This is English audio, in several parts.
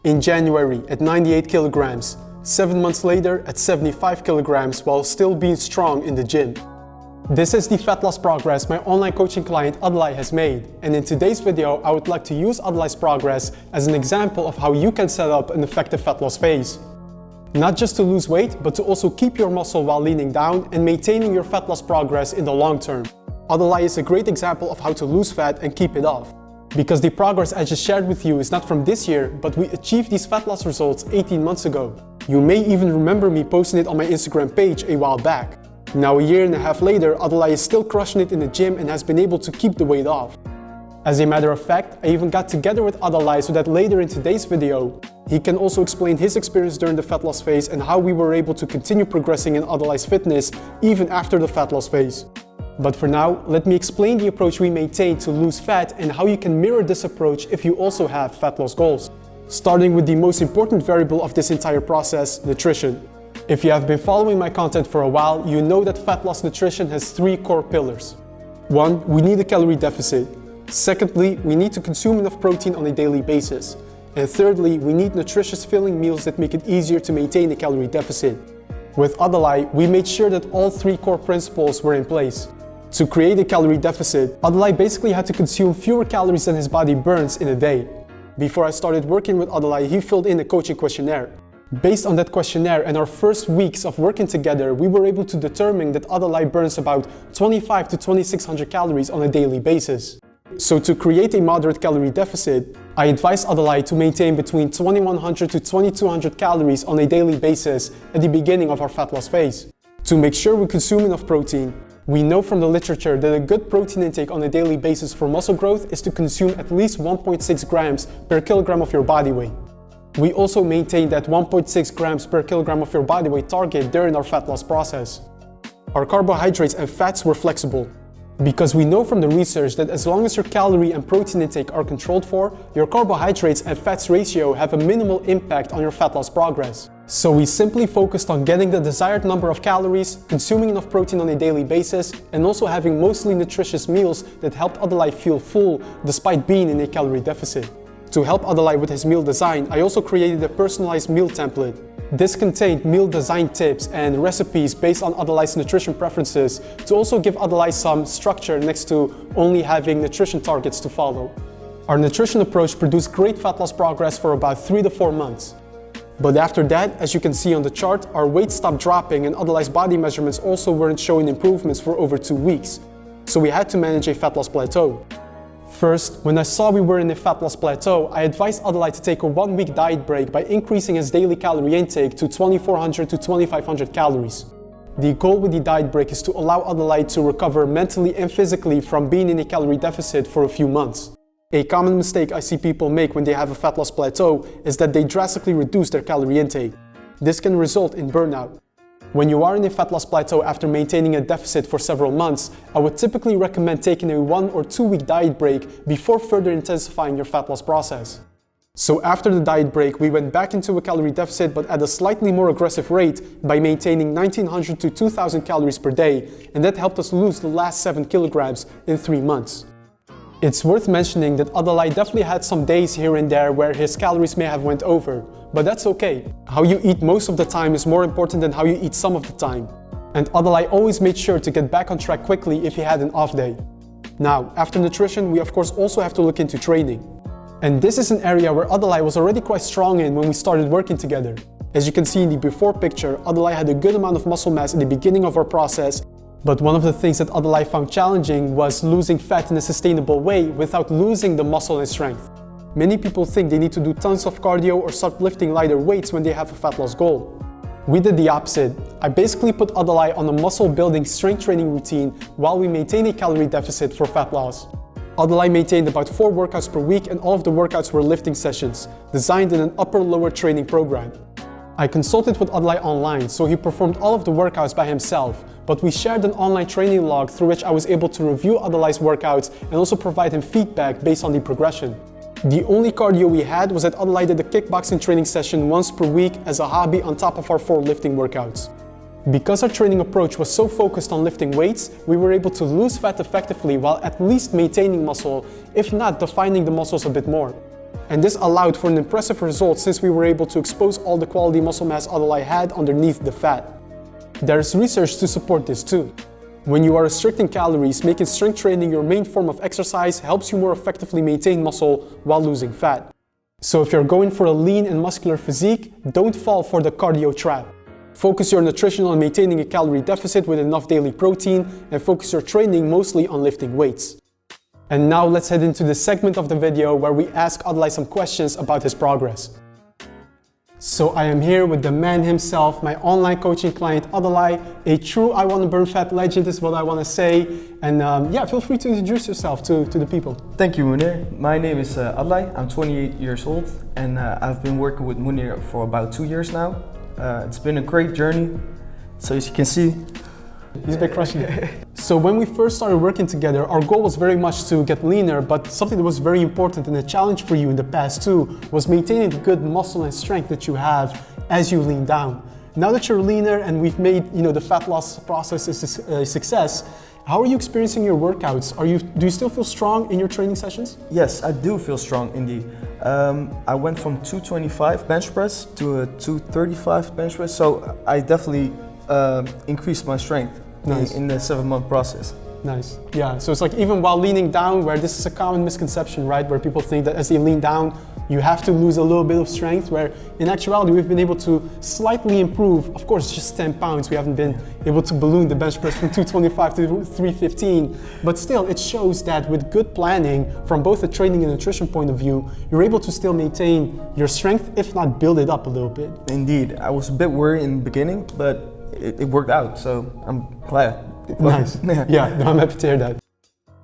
In January at 98 kilograms, 7 months later at 75 kilograms while still being strong in the gym. This is the fat loss progress my online coaching client Adelay has made, and in today's video I would like to use Adelay's progress as an example of how you can set up an effective fat loss phase. Not just to lose weight, but to also keep your muscle while leaning down and maintaining your fat loss progress in the long term. Adelay is a great example of how to lose fat and keep it off. Because the progress I just shared with you is not from this year, but we achieved these fat loss results 18 months ago. You may even remember me posting it on my Instagram page a while back. Now a year and a half later, Adelay is still crushing it in the gym and has been able to keep the weight off. As a matter of fact, I even got together with Adelay so that later in today's video, he can also explain his experience during the fat loss phase and how we were able to continue progressing in Adelay's fitness even after the fat loss phase. But for now, let me explain the approach we maintain to lose fat and how you can mirror this approach if you also have fat loss goals. Starting with the most important variable of this entire process, nutrition. If you have been following my content for a while, you know that fat loss nutrition has 3 core pillars. 1. We need a calorie deficit. Secondly, we need to consume enough protein on a daily basis. And thirdly, we need nutritious filling meals that make it easier to maintain a calorie deficit. With Adelay, we made sure that all 3 core principles were in place. To create a calorie deficit, Adelay basically had to consume fewer calories than his body burns in a day. Before I started working with Adelay, he filled in a coaching questionnaire. Based on that questionnaire and our first weeks of working together, we were able to determine that Adelay burns about 25 to 2600 calories on a daily basis. So to create a moderate calorie deficit, I advised Adelay to maintain between 2100 to 2200 calories on a daily basis at the beginning of our fat loss phase. To make sure we consume enough protein, we know from the literature that a good protein intake on a daily basis for muscle growth is to consume at least 1.6 grams per kilogram of your body weight. We also maintain that 1.6 grams per kilogram of your body weight target during our fat loss process. Our carbohydrates and fats were flexible, because we know from the research that as long as your calorie and protein intake are controlled for, your carbohydrates and fats ratio have a minimal impact on your fat loss progress. So we simply focused on getting the desired number of calories, consuming enough protein on a daily basis, and also having mostly nutritious meals that helped Adelay feel full despite being in a calorie deficit. To help Adelay with his meal design, I also created a personalized meal template. This contained meal design tips and recipes based on Adelay's nutrition preferences to also give Adelay some structure next to only having nutrition targets to follow. Our nutrition approach produced great fat loss progress for about 3 to 4 months. But after that, as you can see on the chart, our weight stopped dropping and Adelay's body measurements also weren't showing improvements for over 2 weeks. So we had to manage a fat loss plateau. First, when I saw we were in a fat loss plateau, I advised Adelay to take a 1-week diet break by increasing his daily calorie intake to 2400 to 2500 calories. The goal with the diet break is to allow Adelay to recover mentally and physically from being in a calorie deficit for a few months. A common mistake I see people make when they have a fat loss plateau is that they drastically reduce their calorie intake. This can result in burnout. When you are in a fat loss plateau after maintaining a deficit for several months, I would typically recommend taking a 1 or 2 week diet break before further intensifying your fat loss process. So after the diet break, we went back into a calorie deficit but at a slightly more aggressive rate by maintaining 1900 to 2000 calories per day, and that helped us lose the last 7 kilograms in 3 months. It's worth mentioning that Adelay definitely had some days here and there where his calories may have went over, but that's okay. How you eat most of the time is more important than how you eat some of the time. And Adelay always made sure to get back on track quickly if he had an off day. Now, after nutrition, we of course also have to look into training. And this is an area where Adelay was already quite strong in when we started working together. As you can see in the before picture, Adelay had a good amount of muscle mass in the beginning of our process, but one of the things that Adelay found challenging was losing fat in a sustainable way without losing the muscle and strength. Many people think they need to do tons of cardio or start lifting lighter weights when they have a fat loss goal. We did the opposite. I basically put Adelay on a muscle building strength training routine while we maintain a calorie deficit for fat loss. Adelay maintained about 4 workouts per week and all of the workouts were lifting sessions, designed in an upper-lower training program. I consulted with Adelay online, so he performed all of the workouts by himself, but we shared an online training log through which I was able to review Adelay's workouts and also provide him feedback based on the progression. The only cardio we had was that Adelay did a kickboxing training session once per week as a hobby on top of our 4 lifting workouts. Because our training approach was so focused on lifting weights, we were able to lose fat effectively while at least maintaining muscle, if not defining the muscles a bit more. and this allowed for an impressive result since we were able to expose all the quality muscle mass Adelay had underneath the fat. There's research to support this too. When you are restricting calories, making strength training your main form of exercise helps you more effectively maintain muscle while losing fat. So if you're going for a lean and muscular physique, don't fall for the cardio trap. Focus your nutrition on maintaining a calorie deficit with enough daily protein, and focus your training mostly on lifting weights. And now let's head into the segment of the video where we ask Adelay some questions about his progress. So I am here with the man himself, my online coaching client Adelay, a true I Want to Burn Fat legend is what I want to say. And yeah, feel free to introduce yourself to the people. Thank you, Munir. My name is Adelay. I'm 28 years old, and I've been working with Munir for about 2 years now. It's been a great journey. So as you can see, he's been crushing it. So when we first started working together, our goal was very much to get leaner, but something that was very important and a challenge for you in the past too was maintaining the good muscle and strength that you have as you lean down. Now that you're leaner and we've made the fat loss process a success, how are you experiencing your workouts? Do you still feel strong in your training sessions? Yes, I do feel strong indeed. I went from 225 bench press to a 235 bench press, so I definitely increased my strength. Nice. In the 7-month process. Nice. Yeah, so it's like even while leaning down, where this is a common misconception, right? Where people think that as they lean down, you have to lose a little bit of strength, where in actuality, we've been able to slightly improve. Of course, just 10 pounds. We haven't been able to balloon the bench press from 225 to 315. But still, it shows that with good planning, from both a training and nutrition point of view, you're able to still maintain your strength, if not build it up a little bit. Indeed. I was a bit worried in the beginning, but it worked out, so I'm glad. Nice. Yeah, no, I'm happy to hear that.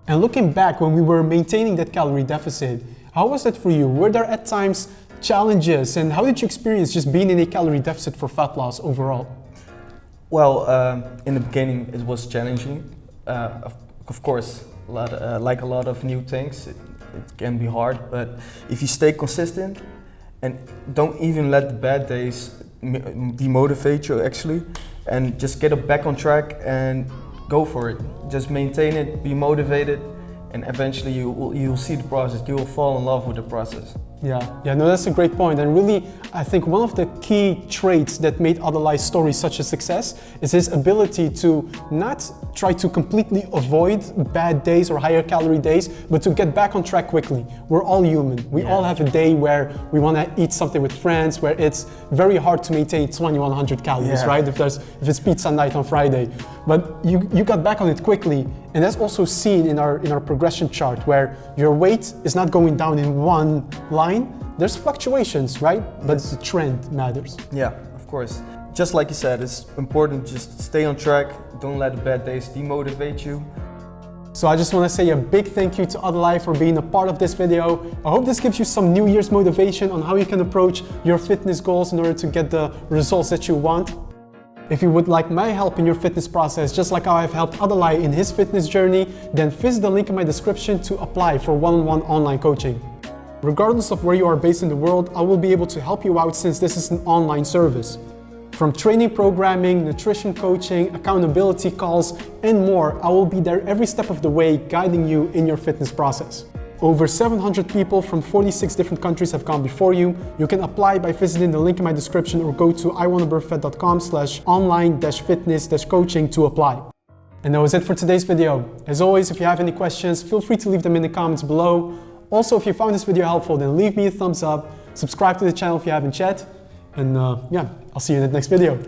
And looking back when we were maintaining that calorie deficit, how was that for you? Were there at times challenges, and how did you experience just being in a calorie deficit for fat loss overall? Well, in the beginning it was challenging. Of course, like a lot of new things, it can be hard, but if you stay consistent and don't even let the bad days demotivate you actually, and just get it back on track and go for it. Just maintain it, be motivated, and eventually you'll see the process. You will fall in love with the process. Yeah, no, that's a great point. And really, I think one of the key traits that made Adelay's story such a success is his ability to not try to completely avoid bad days or higher calorie days, but to get back on track quickly. We're all human. We all have a day where we want to eat something with friends, where it's very hard to maintain 2100 calories, right? If it's pizza night on Friday. But you got back on it quickly, and that's also seen in our progression chart, where your weight is not going down in one line. There's fluctuations, right? But the trend matters. Yeah, of course. Just like you said, it's important just stay on track. Don't let the bad days demotivate you. So I just want to say a big thank you to Adelay for being a part of this video. I hope this gives you some New Year's motivation on how you can approach your fitness goals in order to get the results that you want. If you would like my help in your fitness process, just like how I've helped Adelay in his fitness journey, then visit the link in my description to apply for one-on-one online coaching. Regardless of where you are based in the world, I will be able to help you out since this is an online service. From training programming, nutrition coaching, accountability calls, and more, I will be there every step of the way guiding you in your fitness process. Over 700 people from 46 different countries have gone before you. You can apply by visiting the link in my description or go to iwanttoBurnFat.com/online-fitness-coaching to apply. And that was it for today's video. As always, if you have any questions, feel free to leave them in the comments below. Also, if you found this video helpful, then leave me a thumbs up, subscribe to the channel if you haven't yet, and yeah, I'll see you in the next video.